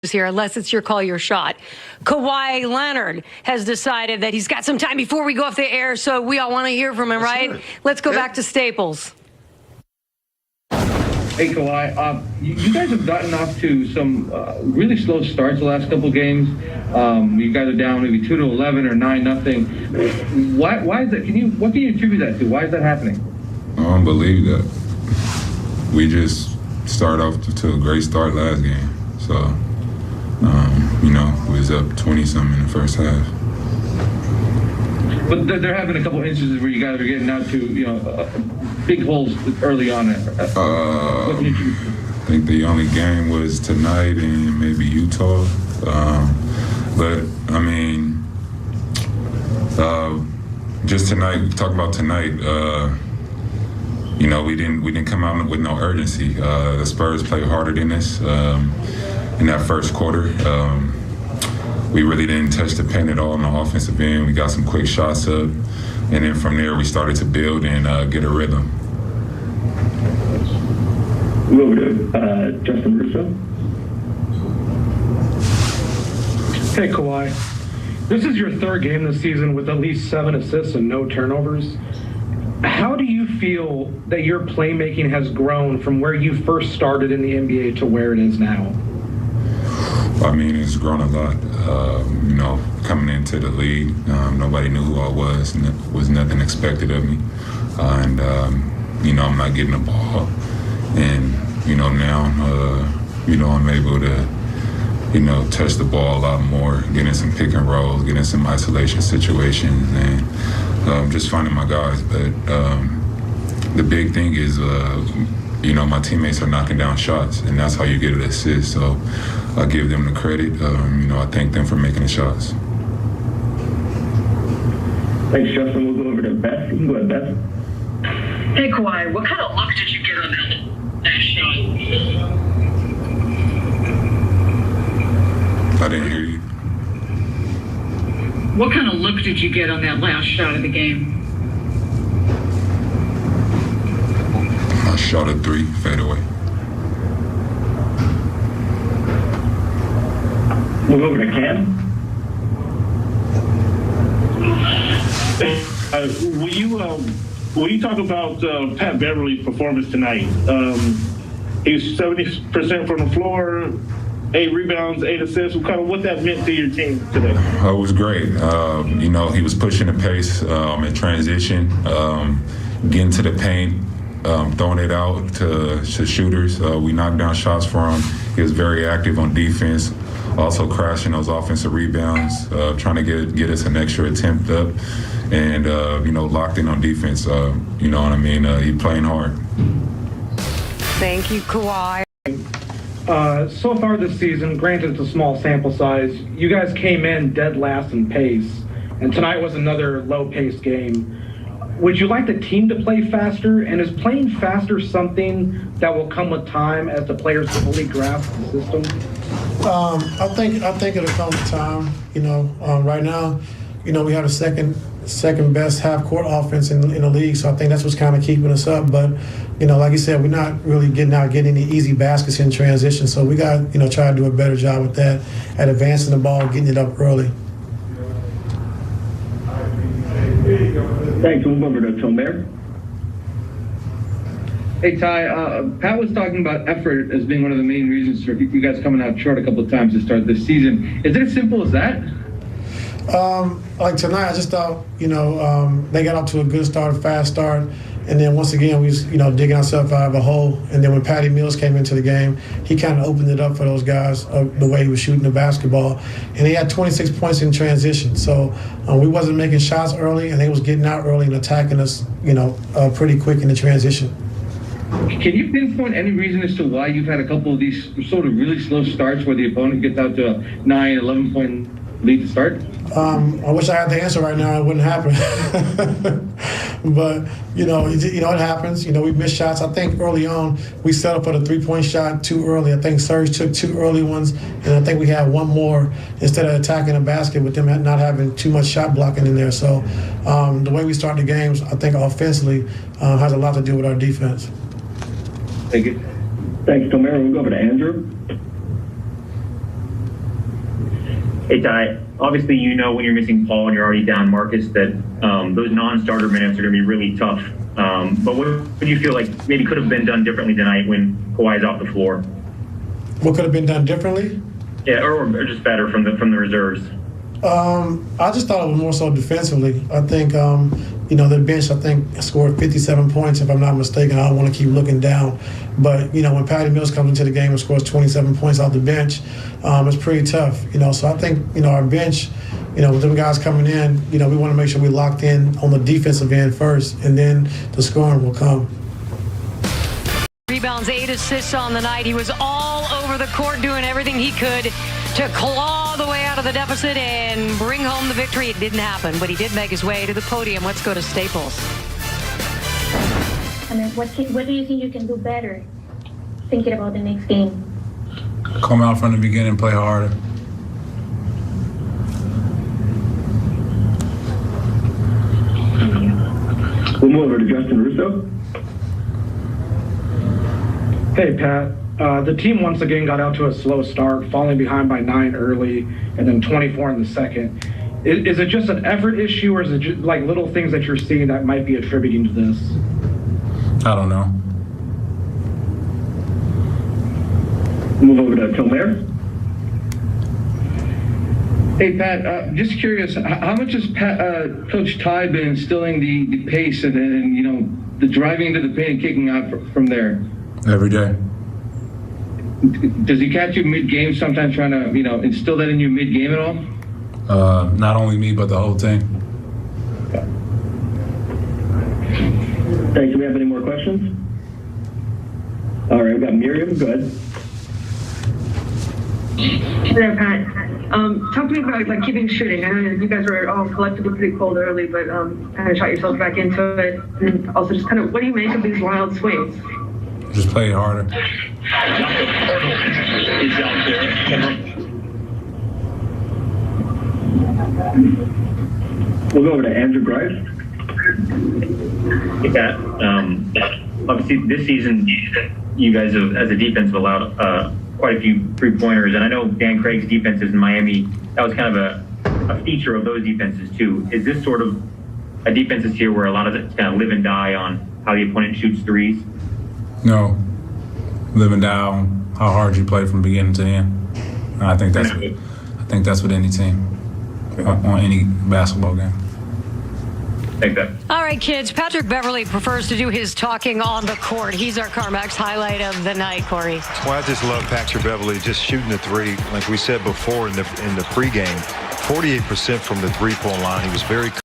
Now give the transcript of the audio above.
here, unless it's your call, your shot. Kawhi Leonard has decided that he's got some time before we go off the air, so we all want to hear from him, right? Let's go back to Staples. Hey, Kawhi, you guys have gotten off to some really slow starts the last couple games. You guys are down maybe 2-11 or 9-0. Why is that? What can you attribute that to? Why is that happening? I don't believe that. We just started off to a great start last game. So, we was up 20-something in the first half. But they're having a couple instances where you guys are getting out to, big holes early on. I think the only game was tonight and maybe Utah. Just tonight, talk about tonight, we didn't come out with no urgency. The Spurs played harder than us in that first quarter. We really didn't touch the paint at all on the offensive end. We got some quick shots up, and then from there we started to build and get a rhythm. We'll go over to Justin Russo. Hey, Kawhi. This is your third game this season with at least 7 assists and no turnovers. How do you feel that your playmaking has grown from where you first started in the NBA to where it is now? It's grown a lot. Coming into the league, nobody knew who I was, and it was nothing expected of me. I'm not getting the ball. And, now, I'm able to, touch the ball a lot more, getting some pick and rolls, getting some isolation situations, and just finding my guys. But the big thing is, my teammates are knocking down shots, and that's how you get an assist. So I give them the credit. I thank them for making the shots. Thanks, Justin. We'll go over to Beth. You can go ahead, Beth. Hey, Kawhi, what kind of look did you get on that shot? I didn't hear you. What kind of look did you get on that last shot of the game? I shot a 3, fadeaway. We'll go over to Cam. When you talk about Pat Beverly's performance tonight, he's 70% from the floor, 8 rebounds, 8 assists. What that meant to your team today? It was great. He was pushing the pace in transition, getting to the paint, throwing it out to shooters. We knocked down shots for him. He was very active on defense, also crashing those offensive rebounds, trying to get us an extra attempt up, and locked in on defense. He playing hard. Thank you, Kawhi. So far this season, granted it's a small sample size, you guys came in dead last in pace, and tonight was another low-paced game. Would you like the team to play faster, and is playing faster something that will come with time as the players fully grasp the system? I think it'll come with time. Right now, we have the second best half-court offense in the league, so I think that's what's kind of keeping us up. But like you said, we're not really getting any easy baskets in transition, so we got try to do a better job with that, at advancing the ball, getting it up early. Thanks. We'll move over to Tomer. Hey, Ty, Pat was talking about effort as being one of the main reasons for you guys coming out short a couple of times to start this season. Is it as simple as that? Like tonight, I just thought, they got off to a good start, a fast start, and then once again, we was, digging ourselves out of a hole. And then when Patty Mills came into the game, he kind of opened it up for those guys, the way he was shooting the basketball. And he had 26 points in transition. So we wasn't making shots early, and they was getting out early and attacking us, pretty quick in the transition. Can you pinpoint any reason as to why you've had a couple of these sort of really slow starts where the opponent gets out to a 9, 11-point lead to start? I wish I had the answer right now. It wouldn't happen. But, it happens. We missed shots. I think early on we settled for the 3-point shot too early. I think Serge took 2 early ones, and I think we had 1 more instead of attacking the basket with them not having too much shot blocking in there. So the way we start the games, I think offensively, has a lot to do with our defense. Thank you. Thanks, Tomera. We'll go over to Andrew. Hey, Ty, obviously you know when you're missing Paul and you're already down Marcus that those non-starter minutes are going to be really tough. But what do you feel like maybe could have been done differently tonight when Kawhi's off the floor? What could have been done differently? Yeah, or just better from the reserves. I just thought it was more so defensively. I think, the bench, I think, scored 57 points, if I'm not mistaken. I don't want to keep looking down. But, when Patty Mills comes into the game and scores 27 points off the bench, it's pretty tough. So I think, our bench, with them guys coming in, we want to make sure we locked in on the defensive end first, and then the scoring will come. Rebounds, 8 assists on the night. He was all over the court doing everything he could to claw the way out of the deficit and bring home the victory. It didn't happen, but he did make his way to the podium. Let's go to Staples. I mean, what do you think you can do better thinking about the next game? Come out from the beginning, play harder. We'll move over to Justin Russo. Hey, Pat. The team once again got out to a slow start, falling behind by 9 early and then 24 in the second. Is it just an effort issue, or is it just like little things that you're seeing that might be attributing to this? I don't know. Move over to Tomer. Hey, Pat, just curious, how much has Coach Ty been instilling the pace and the driving into the paint and kicking out from there? Every day. Does he catch you mid-game sometimes trying to, instill that in you mid-game at all? Not only me, but the whole team. Thanks. Do we have any more questions? All right, we've got Miriam. Go ahead. Hey there, Pat. Talk to me about keeping shooting. I know you guys were all collectively pretty cold early, but kind of shot yourself back into it. And also just kind of, what do you make of these wild swings? Just play harder. We'll go over to Andrew Grice. Hey, Pat. Obviously, this season, you guys have, as a defense, have allowed quite a few three-pointers. And I know Dan Craig's defenses in Miami, that was kind of a feature of those defenses, too. Is this sort of a defense this year where a lot of it's kind of live and die on how the opponent shoots threes? No. Live and die on how hard you play from beginning to end. I think that's with any team on any basketball game. Thanks, Pat. All right, kids. Patrick Beverly prefers to do his talking on the court. He's our CarMax highlight of the night, Corey. Well, I just love Patrick Beverly just shooting the three. Like we said before in the pregame, 48% from the three-point line. He was very